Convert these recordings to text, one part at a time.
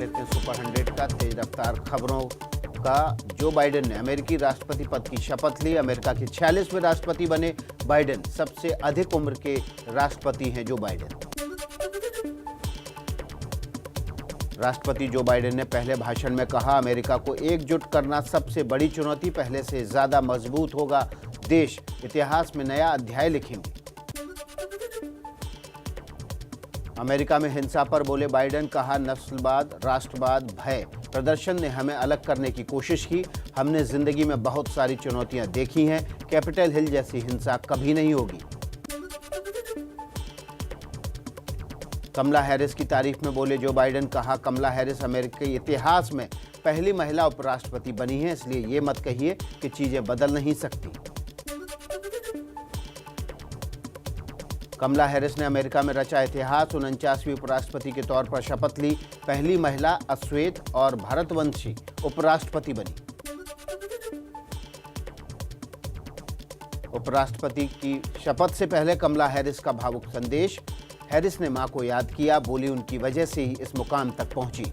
लेते हैं सुपर 100 का तेज रफ्तार खबरों का। जो बाइडेन ने अमेरिकी राष्ट्रपति पद की शपथ ली। अमेरिका के 46वें राष्ट्रपति बने बाइडेन। सबसे अधिक उम्र के राष्ट्रपति हैं जो बाइडेन। राष्ट्रपति जो बाइडेन ने पहले भाषण में कहा, अमेरिका को एकजुट करना सबसे बड़ी चुनौती, पहले से ज्यादा मजबूत होगा देश, इतिहास में नया अध्याय लिखेंगे। अमेरिका में हिंसा पर बोले बाइडेन, कहा नस्लवाद, राष्ट्रवाद, भय, प्रदर्शन ने हमें अलग करने की कोशिश की। हमने जिंदगी में बहुत सारी चुनौतियां देखी हैं। कैपिटल हिल जैसी हिंसा कभी नहीं होगी। कमला हैरिस की तारीफ में बोले जो बाइडेन, कहा कमला हैरिस अमेरिकी इतिहास में पहली महिला उपराष्ट्रपति बनी है, इसलिए ये मत कहिए कि चीजें बदल नहीं सकती। कमला हैरिस ने अमेरिका में रचा इतिहास। 49वीं उपराष्ट्रपति के तौर पर शपथ ली। पहली महिला अश्वेत और भारतवंशी उपराष्ट्रपति बनी। उपराष्ट्रपति की शपथ से पहले कमला हैरिस का भावुक संदेश। हैरिस ने मां को याद किया, बोली उनकी वजह से ही इस मुकाम तक पहुंची।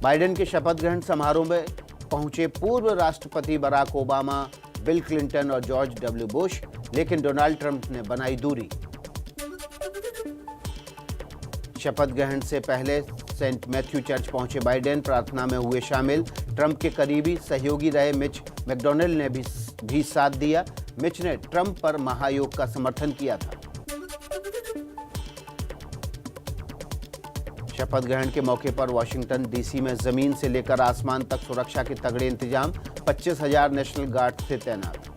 बाइडेन के शपथ ग्रहण समारोह में पहुंचे पूर्व राष्ट्रपति बराक ओबामा, बिल क्लिंटन और जॉर्ज डब्ल्यू बुश, लेकिन डोनाल्ड ट्रंप ने बनाई दूरी। शपथ ग्रहण से पहले सेंट मैथ्यू चर्च पहुंचे बाइडेन, प्रार्थना में हुए शामिल। ट्रंप के करीबी सहयोगी रहे मिच मैकडोनल्ड ने भी साथ दिया। मिच ने ट्रंप पर महायोग का समर्थन किया था। शपथ ग्रहण के मौके पर वाशिंगटन डीसी में जमीन से लेकर आसमान तक सुरक्षा के तगड़े इंतजाम। 25,000 नेशनल गार्ड थे तैनात।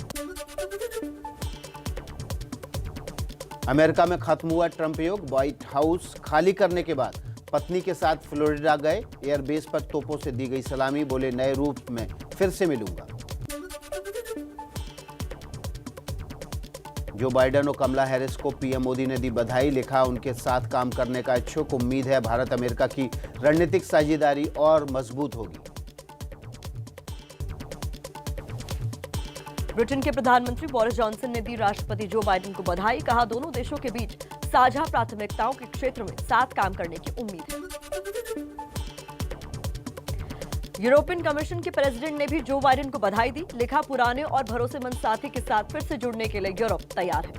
अमेरिका में खत्म हुआ ट्रंप योग। व्हाइट हाउस खाली करने के बाद पत्नी के साथ फ्लोरिडा गए। एयरबेस पर तोपों से दी गई सलामी, बोले नए रूप में फिर से मिलूंगा। जो बाइडेन और कमला हैरिस को पीएम मोदी ने दी बधाई, लिखा उनके साथ काम करने का इच्छुक। उम्मीद है भारत अमेरिका की रणनीतिक साझेदारी और मजबूत होगी। ब्रिटेन के प्रधानमंत्री बोरिस जॉनसन ने दी राष्ट्रपति जो बाइडेन को बधाई, कहा दोनों देशों के बीच साझा प्राथमिकताओं के क्षेत्र में साथ काम करने की उम्मीद है। यूरोपियन कमीशन के प्रेसिडेंट ने भी जो बाइडेन को बधाई दी, लिखा पुराने और भरोसेमंद साथी के साथ फिर से जुड़ने के लिए यूरोप तैयार है।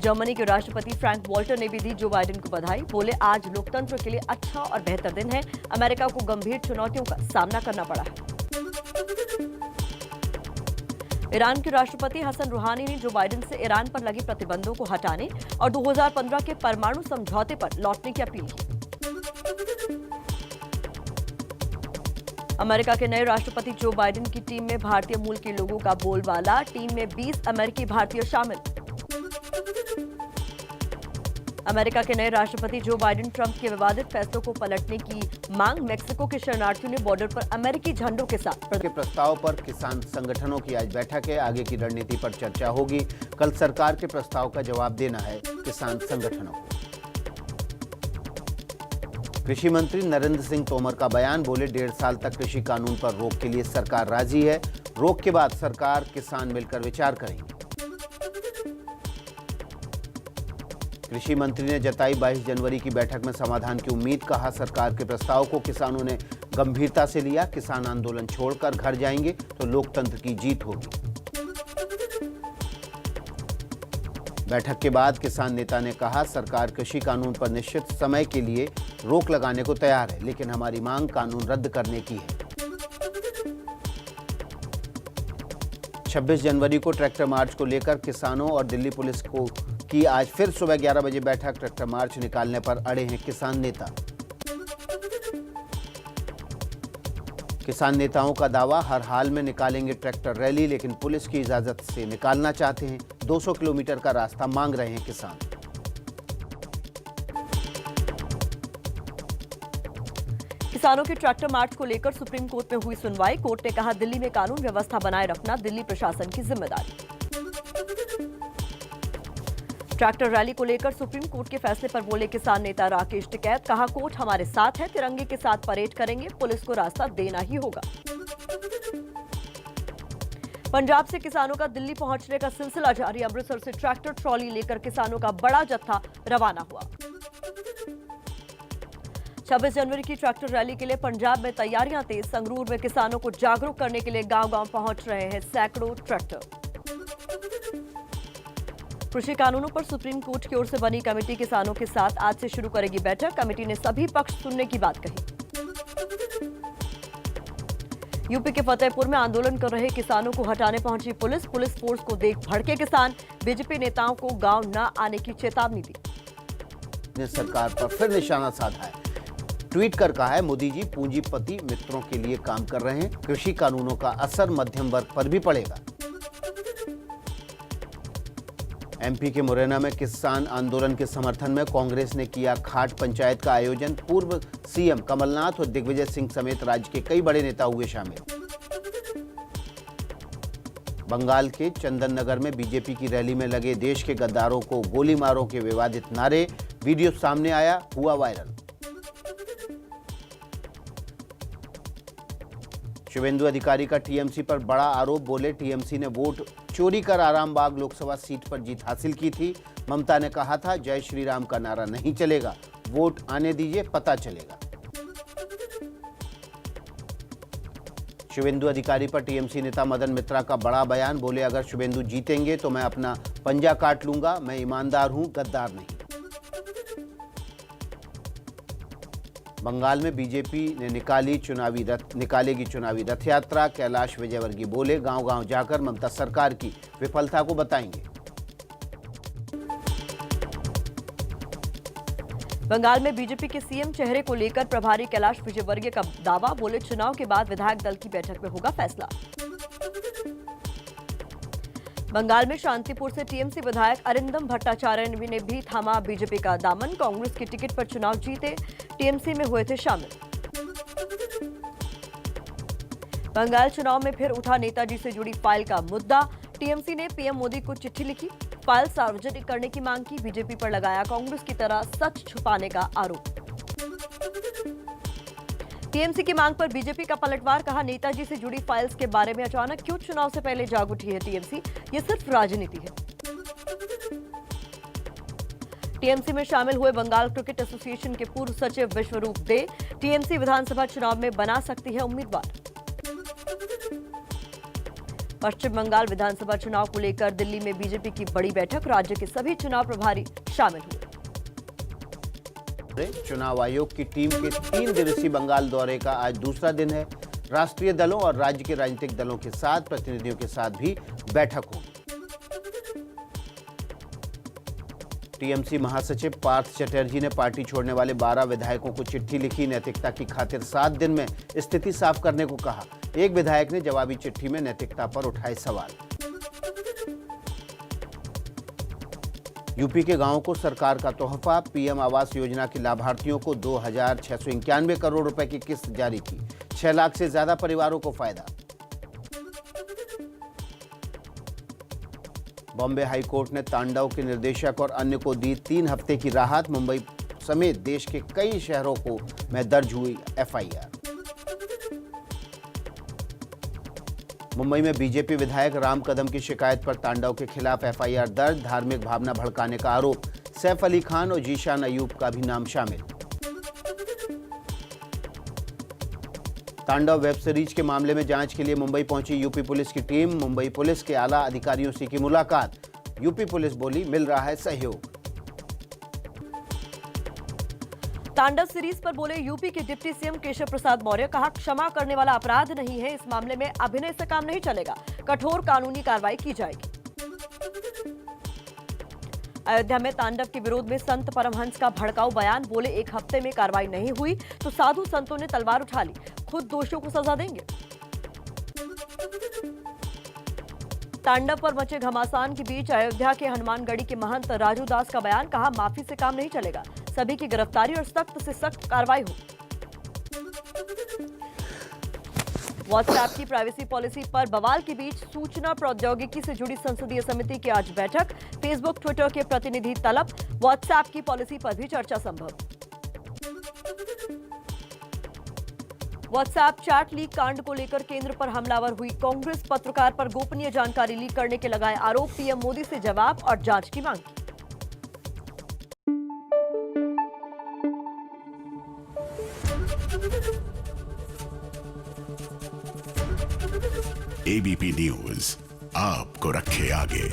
जर्मनी के राष्ट्रपति फ्रैंक वॉल्टर ने भी दी जो बाइडेन को बधाई, बोले आज लोकतंत्र के लिए अच्छा और बेहतर दिन है। अमेरिका को गंभीर चुनौतियों का सामना करना पड़ा है। ईरान के राष्ट्रपति हसन रूहानी ने जो बाइडेन से ईरान पर लगे प्रतिबंधों को हटाने और 2015 के परमाणु समझौते पर लौटने की अपील की। अमेरिका के नए राष्ट्रपति जो बाइडेन की टीम में भारतीय मूल के लोगों का बोलबाला। टीम में 20 अमेरिकी भारतीय शामिल। अमेरिका के नए राष्ट्रपति जो बाइडेन ट्रंप के विवादित फैसलों को पलटने की मांग। मेक्सिको के शरणार्थियों ने बॉर्डर पर अमेरिकी झंडों के साथ। के प्रस्ताव पर किसान संगठनों की आज बैठक है। आगे की रणनीति पर चर्चा होगी। कल सरकार के प्रस्ताव का जवाब देना है किसान संगठनों को। कृषि मंत्री नरेंद्र सिंह तोमर का बयान, बोले 1.5 साल तक कृषि कानून पर रोक के लिए सरकार राजी है। रोक के बाद सरकार किसान मिलकर विचार करेंगे। कृषि मंत्री ने जताई 22 जनवरी की बैठक में समाधान की उम्मीद, कहा सरकार के प्रस्ताव को किसानों ने गंभीरता से लिया। किसान आंदोलन छोड़कर घर जाएंगे तो लोकतंत्र की जीत होगी। बैठक के बाद किसान नेता ने कहा सरकार कृषि कानून पर निश्चित समय के लिए रोक लगाने को तैयार है, लेकिन हमारी मांग कानून रद्द करने की है। 26 जनवरी को ट्रैक्टर मार्च को लेकर किसानों और दिल्ली पुलिस को की आज फिर सुबह 11 बजे बैठक। ट्रैक्टर मार्च निकालने पर अड़े हैं किसान नेता। किसान नेताओं का दावा, हर हाल में निकालेंगे ट्रैक्टर रैली, लेकिन पुलिस की इजाजत से निकालना चाहते हैं। 200 किलोमीटर का रास्ता मांग रहे हैं किसान। किसानों के ट्रैक्टर मार्च को लेकर सुप्रीम कोर्ट में हुई सुनवाई। कोर्ट ने कहा दिल्ली में कानून व्यवस्था बनाए रखना दिल्ली प्रशासन की जिम्मेदारी। ट्रैक्टर रैली को लेकर सुप्रीम कोर्ट के फैसले पर बोले किसान नेता राकेश टिकैत, कहा कोर्ट हमारे साथ है, तिरंगे के साथ परेड करेंगे, पुलिस को रास्ता देना ही होगा। पंजाब से किसानों का दिल्ली पहुंचने का सिलसिला जारी। अमृतसर से ट्रैक्टर ट्रॉली लेकर किसानों का बड़ा जत्था रवाना हुआ। 26 जनवरी की ट्रैक्टर रैली के लिए पंजाब में तैयारियां तेज। संगरूर में किसानों को जागरूक करने के लिए गांव-गांव पहुंच रहे हैं सैकड़ों ट्रैक्टर। कृषि कानूनों पर सुप्रीम कोर्ट की ओर से बनी कमेटी किसानों के साथ आज से शुरू करेगी बैठक। कमेटी ने सभी पक्ष सुनने की बात कही। यूपी के फतेहपुर में आंदोलन कर रहे किसानों को हटाने पहुंची पुलिस। पुलिस फोर्स को देख भड़के किसान। बीजेपी नेताओं को गांव न आने की चेतावनी दी। ने सरकार पर फिर निशाना साधा है। ट्वीट कर कहा है, मोदी जी पूंजीपति मित्रों के लिए काम कर रहे हैं। कृषि कानूनों का असर मध्यम वर्ग पर भी पड़ेगा। एमपी के मुरैना में किसान आंदोलन के समर्थन में कांग्रेस ने किया खाट पंचायत का आयोजन। पूर्व सीएम कमलनाथ और दिग्विजय सिंह समेत राज्य के कई बड़े नेता हुए शामिल। बंगाल के चंदन नगर में बीजेपी की रैली में लगे देश के गद्दारों को गोली मारो के विवादित नारे। वीडियो सामने आया, हुआ वायरल। शुभेंदु अधिकारी का टीएमसी पर बड़ा आरोप। बोले, टीएमसी ने वोट चोरी कर आरामबाग लोकसभा सीट पर जीत हासिल की थी। ममता ने कहा था, जय श्री राम का नारा नहीं चलेगा, वोट आने दीजिए, पता चलेगा। शुभेंदु अधिकारी पर टीएमसी नेता मदन मित्रा का बड़ा बयान। बोले, अगर शुभेंदु जीतेंगे तो मैं अपना पंजा काट लूंगा। मैं ईमानदार हूं, गद्दार नहीं। बंगाल में बीजेपी ने निकालेगी चुनावी रथ यात्रा। कैलाश विजयवर्गीय बोले, गांव-गांव जाकर ममता सरकार की विफलता को बताएंगे। बंगाल में बीजेपी के सीएम चेहरे को लेकर प्रभारी कैलाश विजयवर्गीय का दावा। बोले, चुनाव के बाद विधायक दल की बैठक में होगा फैसला। बंगाल में शांतिपुर से टीएमसी विधायक अरिंदम भट्टाचार्य ने भी थामा बीजेपी का दामन। कांग्रेस की टिकट पर चुनाव जीते टीएमसी में हुए थे शामिल। बंगाल चुनाव में फिर उठा नेताजी से जुड़ी फाइल का मुद्दा। टीएमसी ने पीएम मोदी को चिट्ठी लिखी, फाइल सार्वजनिक करने की मांग की। बीजेपी पर लगाया कांग्रेस की तरह सच छुपाने का आरोप। टीएमसी की मांग पर बीजेपी का पलटवार। कहा, नेताजी से जुड़ी फाइल्स के बारे में अचानक क्यों चुनाव से पहले जाग उठी है टीएमसी? ये सिर्फ राजनीति है। टीएमसी में शामिल हुए बंगाल क्रिकेट एसोसिएशन के पूर्व सचिव विश्वरूप दे। टीएमसी विधानसभा चुनाव में बना सकती है उम्मीदवार। पश्चिम बंगाल विधानसभा चुनाव को लेकर दिल्ली में बीजेपी की बड़ी बैठक। राज्य के सभी चुनाव प्रभारी शामिल हुए। चुनाव आयोग की टीम के 3 दिवसीय बंगाल दौरे का आज दूसरा दिन है। राष्ट्रीय दलों और राज्य के राजनीतिक दलों के साथ प्रतिनिधियों के साथ भी बैठक होगी। टीएमसी महासचिव पार्थ चटर्जी ने पार्टी छोड़ने वाले 12 विधायकों को चिट्ठी लिखी। नैतिकता की खातिर 7 दिन में स्थिति साफ करने को कहा। एक विधायक ने जवाबी चिट्ठी में नैतिकता पर उठाए सवाल। यूपी के गांवों को सरकार का तोहफा। पीएम आवास योजना के लाभार्थियों को 2,691 करोड़ रुपए की किस्त जारी की। 6 लाख से ज्यादा परिवारों को फायदा। बॉम्बे हाई कोर्ट ने तांडव के निर्देशक और अन्य को दी 3 हफ्ते की राहत। मुंबई समेत देश के कई शहरों में दर्ज हुई एफआईआर। मुंबई में बीजेपी विधायक राम कदम की शिकायत पर तांडव के खिलाफ एफआईआर दर्ज। धार्मिक भावना भड़काने का आरोप। सैफ अली खान और जीशान अयूब का भी नाम शामिल। तांडव वेब सीरीज के मामले में जांच के लिए मुंबई पहुंची यूपी पुलिस की टीम। मुंबई पुलिस के आला अधिकारियों से की मुलाकात। यूपी पुलिस बोली, मिल रहा है सहयोग। तांडव सीरीज पर बोले यूपी के डिप्टी सीएम केशव प्रसाद मौर्य। कहा, क्षमा करने वाला अपराध नहीं है। इस मामले में अभिनय से काम नहीं चलेगा, कठोर कानूनी कार्रवाई की जाएगी। अयोध्या में तांडव के विरोध में संत परमहंस का भड़काऊ बयान। बोले, 1 हफ्ते में कार्रवाई नहीं हुई तो साधु संतों ने तलवार उठा ली, खुद दोषियों को सजा देंगे। तांडव पर मचे घमासान के बीच अयोध्या के हनुमानगढ़ी के महंत राजू दास का बयान। कहा, माफी से काम नहीं चलेगा, सभी की गिरफ्तारी और सख्त से सख्त कार्रवाई हो। व्हाट्सएप की प्राइवेसी पॉलिसी पर बवाल के बीच सूचना प्रौद्योगिकी से जुड़ी संसदीय समिति की आज बैठक। फेसबुक, ट्विटर के प्रतिनिधि तलब। व्हाट्सएप की पॉलिसी पर भी चर्चा संभव। व्हाट्सएप चैट लीक कांड को लेकर केंद्र पर हमलावर हुई कांग्रेस, पत्रकार पर गोपनीय जानकारी लीक करने के लगाए आरोप, पीएम मोदी से जवाब और जांच की मांग की। एबीपी न्यूज आपको रखे आगे।